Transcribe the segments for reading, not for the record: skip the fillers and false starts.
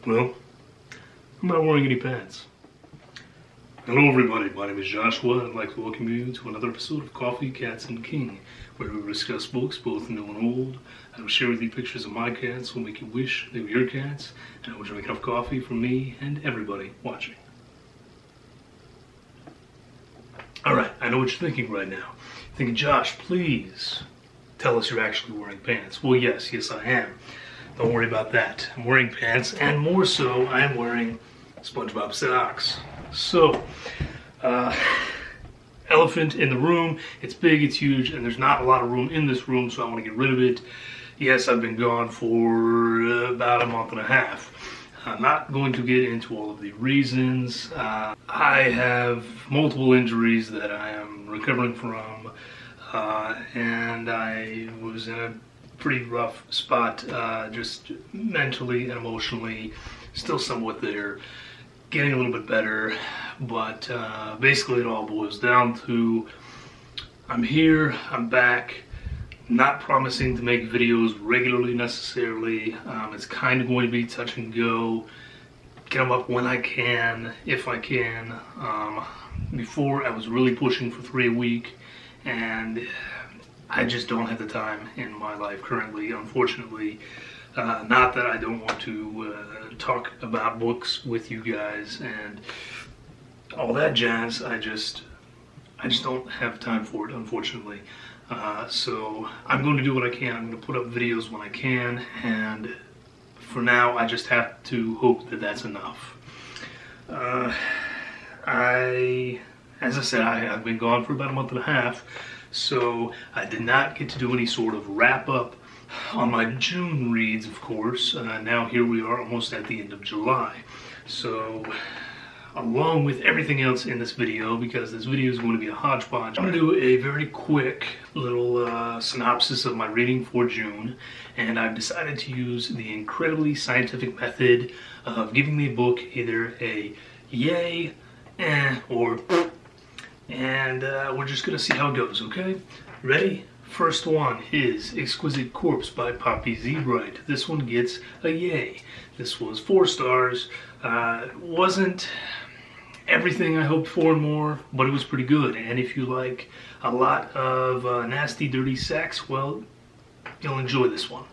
Well, I'm not wearing any pants. Hello everybody, my name is Joshua and I'd like to welcome you to another episode of Coffee, Cats, and King, where we discuss books, both new and old. I will share with you pictures of my cats, will make you wish they were your cats, and I will drink enough coffee for me and everybody watching. Alright, I know what you're thinking right now. You're thinking, Josh, please tell us you're actually wearing pants. Well, yes, I am. Don't worry about that. I'm wearing pants, and more so, I am wearing SpongeBob socks. So, elephant in the room. It's big, it's huge, and there's not a lot of room in this room, so I want to get rid of it. Yes, I've been gone for about a month and a half. I'm not going to get into all of the reasons. I have multiple injuries that I am recovering from, and I was in a pretty rough spot, just mentally and emotionally, still somewhat there. Getting a little bit better, but basically it all boils down to I'm here, I'm back, not promising to make videos regularly necessarily. It's kind of going to be touch and go, get them up when I can, if I can. Before I was really pushing for 3 a week, and I just don't have the time in my life currently, unfortunately. Not that I don't want to talk about books with you guys and all that jazz. I just don't have time for it, unfortunately. So I'm going to do what I can. I'm going to put up videos when I can, and for now I just have to hope that that's enough. As I said, I've been gone for about a month and a half, so I did not get to do any sort of wrap up on my June reads, of course. Now here we are almost at the end of July. So along with everything else in this video, because this video is going to be a hodgepodge, I'm going to do a very quick little synopsis of my reading for June, and I've decided to use the incredibly scientific method of giving the book either a yay, or and we're just going to see how it goes, okay? Ready? First one is Exquisite Corpse by Poppy Z. Brite. This one gets a yay. This was 4 stars. Wasn't everything I hoped for and more, but it was pretty good. And if you like a lot of nasty, dirty sex, well, you'll enjoy this one.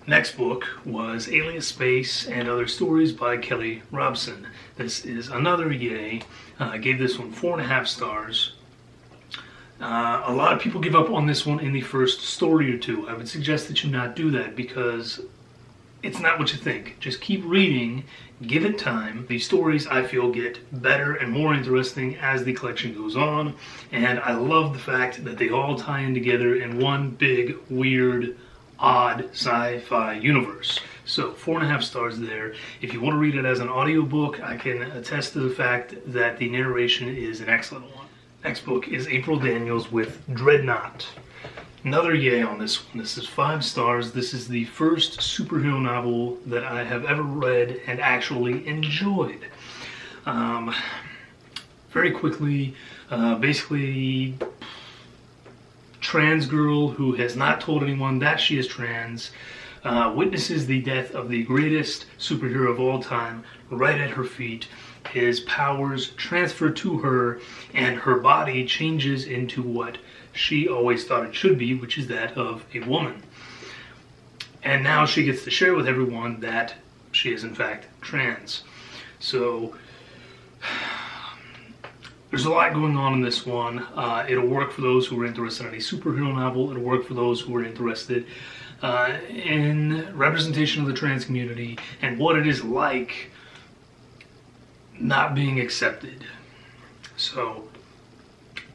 Next book was Alias Space and Other Stories by Kelly Robson. This is another yay. I gave this one 4.5 stars. A lot of people give up on this one in the first story or two. I would suggest that you not do that because it's not what you think. Just keep reading, give it time. These stories, I feel, get better and more interesting as the collection goes on, and I love the fact that they all tie in together in one big, weird, odd sci-fi universe. So 4.5 stars there. If you want to read it as an audiobook, I can attest to the fact that the narration is an excellent one. Next book is April Daniels with Dreadnought. Another yay on this one. This is 5 stars. This is the first superhero novel that I have ever read and actually enjoyed. Very quickly, basically, trans girl who has not told anyone that she is trans witnesses the death of the greatest superhero of all time right at her feet. His powers transfer to her, and her body changes into what she always thought it should be, which is that of a woman. And now she gets to share with everyone that she is in fact trans. So there's a lot going on in this one. It'll work for those who are interested in a superhero novel. It'll work for those who are interested in representation of the trans community and what it is like not being accepted. So,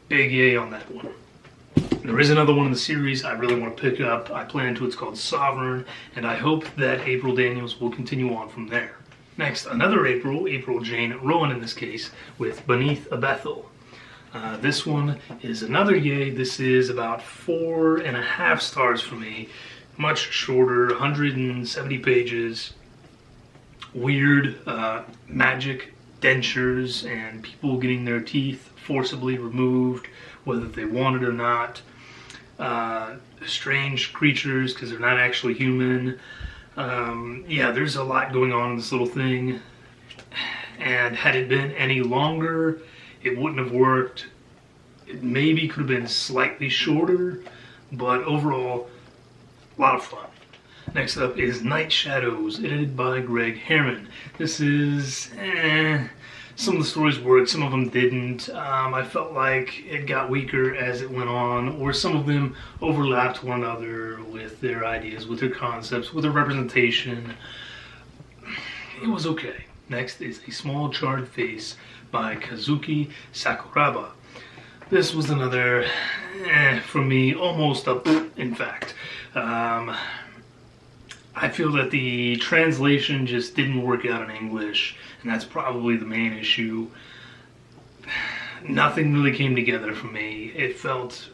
big yay on that one. There is another one in the series I really want to pick up. I plan to. It's called Sovereign, and I hope that April Daniels will continue on from there. Next, another April Jane Rowan in this case, with Beneath a Bethel. This one is another yay. This is about 4.5 stars for me. Much shorter, 170 pages. Weird magic dentures and people getting their teeth forcibly removed, whether they want it or not. Strange creatures because they're not actually human. Yeah, there's a lot going on in this little thing, and had it been any longer, it wouldn't have worked. It maybe could have been slightly shorter, but overall, a lot of fun. Next up is Night Shadows, edited by Greg Herman. This is, some of the stories worked, some of them didn't. I felt like it got weaker as it went on, or some of them overlapped one another with their ideas, with their concepts, with their representation. It was okay. Next is A Small Charred Face by Kazuki Sakuraba. This was another, for me, almost a in fact. I feel that the translation just didn't work out in English, and that's probably the main issue. Nothing really came together for me. It felt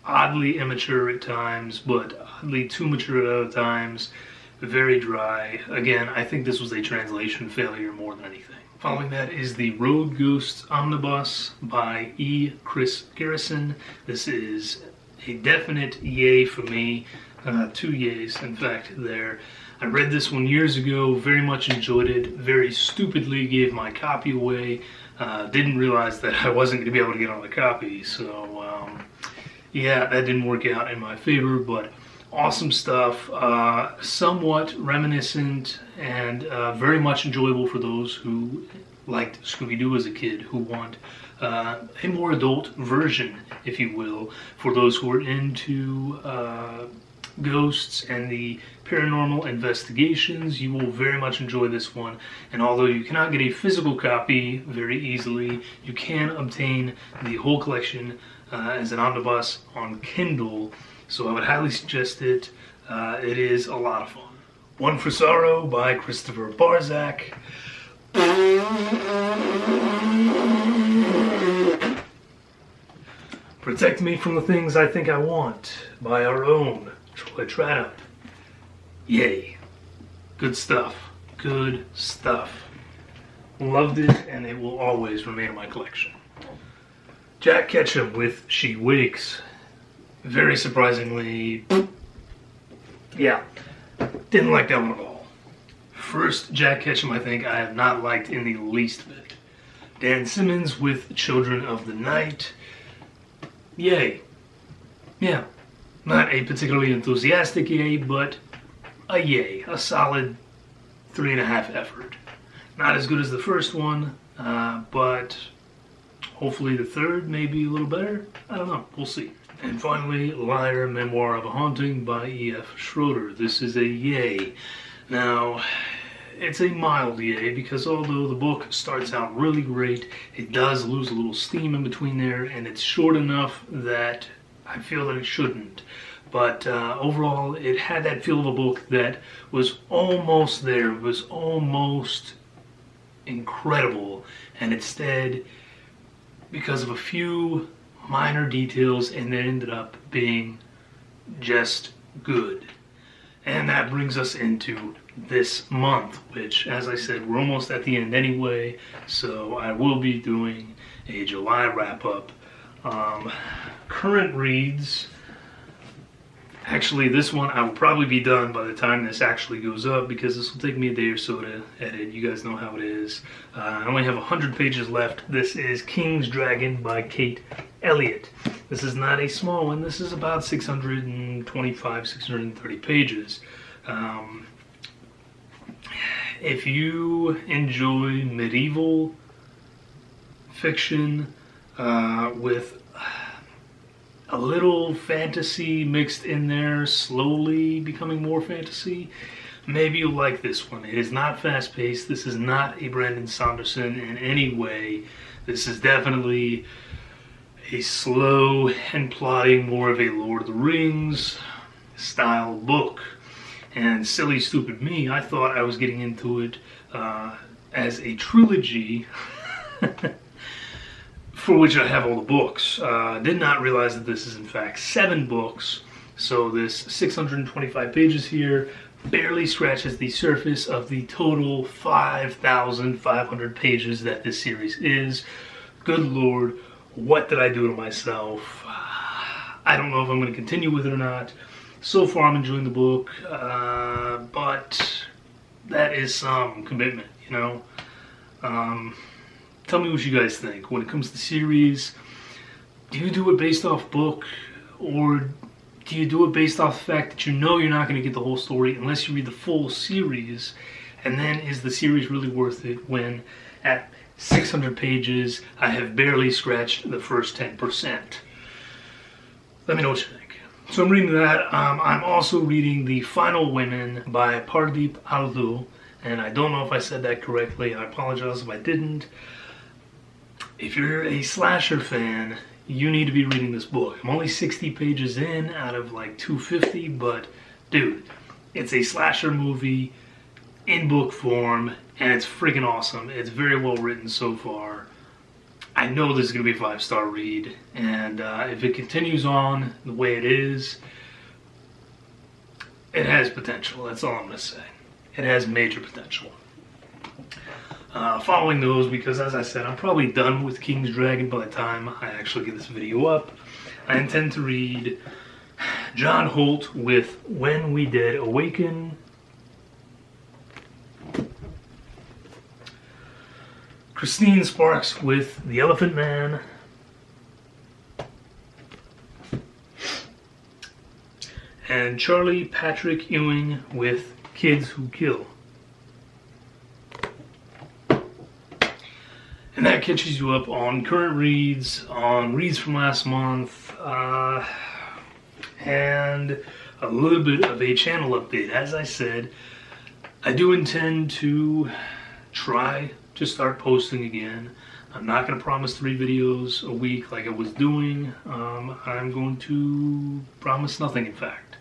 oddly immature at times, but oddly too mature at other times. Very dry. Again, I think this was a translation failure more than anything. Following that is the Road Ghosts Omnibus by E. Chris Garrison. This is a definite yay for me. 2 yays, in fact, there. I read this one years ago, very much enjoyed it, very stupidly gave my copy away. Didn't realize that I wasn't going to be able to get on the copy, so yeah, that didn't work out in my favor, but awesome stuff. Somewhat reminiscent and very much enjoyable for those who liked Scooby-Doo as a kid, who want a more adult version, if you will, for those who are into ghosts and the paranormal investigations. You will very much enjoy this one, and although you cannot get a physical copy very easily, you can obtain the whole collection as an omnibus on Kindle, so I would highly suggest it. It is a lot of fun. One for Sorrow by Christopher Barzak. Protect Me from the Things I Think I Want by our own Troy Tradup. Yay. Good stuff. Good stuff. Loved it, and it will always remain in my collection. Jack Ketchum with She Wakes. Very surprisingly, yeah, didn't like that one at all. First Jack Ketchum I think I have not liked in the least bit. Dan Simmons with Children of the Night. Yay. Yeah. Not a particularly enthusiastic yay, but a yay. A solid 3.5 effort. Not as good as the first one, but hopefully the third may be a little better. I don't know. We'll see. And finally, Liar, Memoir of a Haunting by E.F. Schroeder. This is a yay. Now, it's a mild yay because although the book starts out really great, it does lose a little steam in between there, and it's short enough that I feel that it shouldn't. But overall, it had that feel of a book that was almost there, was almost incredible, and instead, because of a few minor details, and it ended up being just good. And that brings us into this month, which, as I said, we're almost at the end anyway, so I will be doing a July wrap-up. Current reads, actually this one I will probably be done by the time this actually goes up, because this will take me a day or so to edit. You guys know how it is. I only have 100 pages left. This is King's Dragon by Kate Elliott. This is not a small one. This is about 625, 630 pages. If you enjoy medieval fiction with a little fantasy mixed in there, slowly becoming more fantasy, maybe you'll like this one. It is not fast-paced. This is not a Brandon Sanderson in any way. This is definitely a slow and plodding, more of a Lord of the Rings style book. And silly, stupid me, I thought I was getting into it as a trilogy for which I have all the books. Did not realize that this is in fact 7 books. So this 625 pages here barely scratches the surface of the total 5,500 pages that this series is. Good Lord, what did I do to myself? I don't know if I'm going to continue with it or not. So far, I'm enjoying the book, but that is some commitment, you know. Tell me what you guys think. When it comes to series, do you do it based off book, or do you do it based off the fact that you know you're not going to get the whole story unless you read the full series? And then is the series really worth it when at 600 pages I have barely scratched the first 10%? Let me know what you think. So I'm reading that. I'm also reading The Final Women by Pardeep Aldu, and I don't know if I said that correctly. I apologize if I didn't. If you're a slasher fan, you need to be reading this book. I'm only 60 pages in out of like 250, but dude, it's a slasher movie in book form, and it's freaking awesome. It's very well written so far. I know this is going to be a 5-star read, and if it continues on the way it is, it has potential. That's all I'm going to say. It has major potential. Following those, because as I said, I'm probably done with King's Dragon by the time I actually get this video up, I intend to read John Holt with When We Dead Awaken, Christine Sparks with The Elephant Man, and Charlie Patrick Ewing with Kids Who Kill. And that catches you up on current reads, on reads from last month, and a little bit of a channel update. As I said, I do intend to try to start posting again. I'm not going to promise 3 videos a week like I was doing. I'm going to promise nothing, in fact.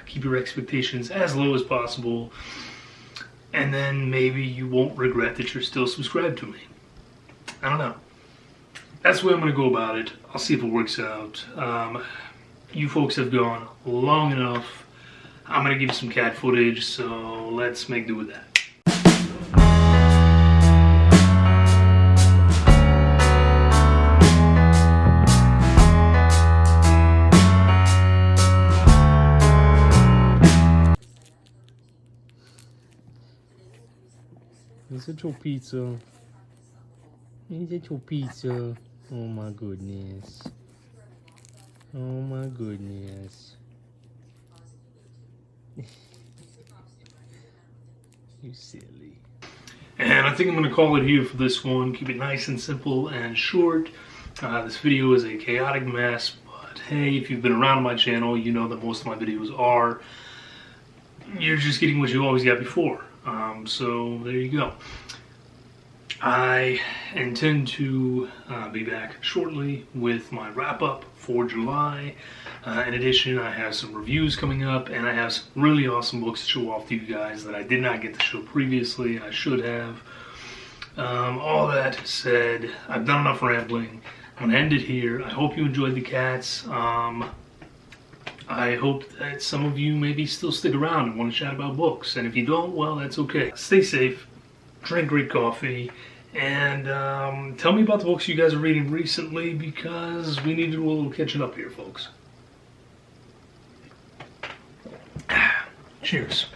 Keep your expectations as low as possible, and then maybe you won't regret that you're still subscribed to me. I don't know. That's the way I'm going to go about it. I'll see if it works out. You folks have gone long enough. I'm going to give you some cat footage, so let's make do with that. Is it your pizza? Is it your pizza? Oh my goodness. Oh my goodness. You silly. And I think I'm going to call it here for this one. Keep it nice and simple and short. This video is a chaotic mess, but hey, if you've been around my channel, you know that most of my videos are. You're just getting what you always got before. So there you go. I intend to be back shortly with my wrap-up for July. In addition, I have some reviews coming up, and I have some really awesome books to show off to you guys that I did not get to show previously. I should have. All that said, I've done enough rambling. I'm going to end it here. I hope you enjoyed the cats. I hope that some of you maybe still stick around and want to chat about books. And if you don't, well, that's okay. Stay safe, drink great coffee, and tell me about the books you guys are reading recently, because we need to do a little catching up here, folks. Cheers.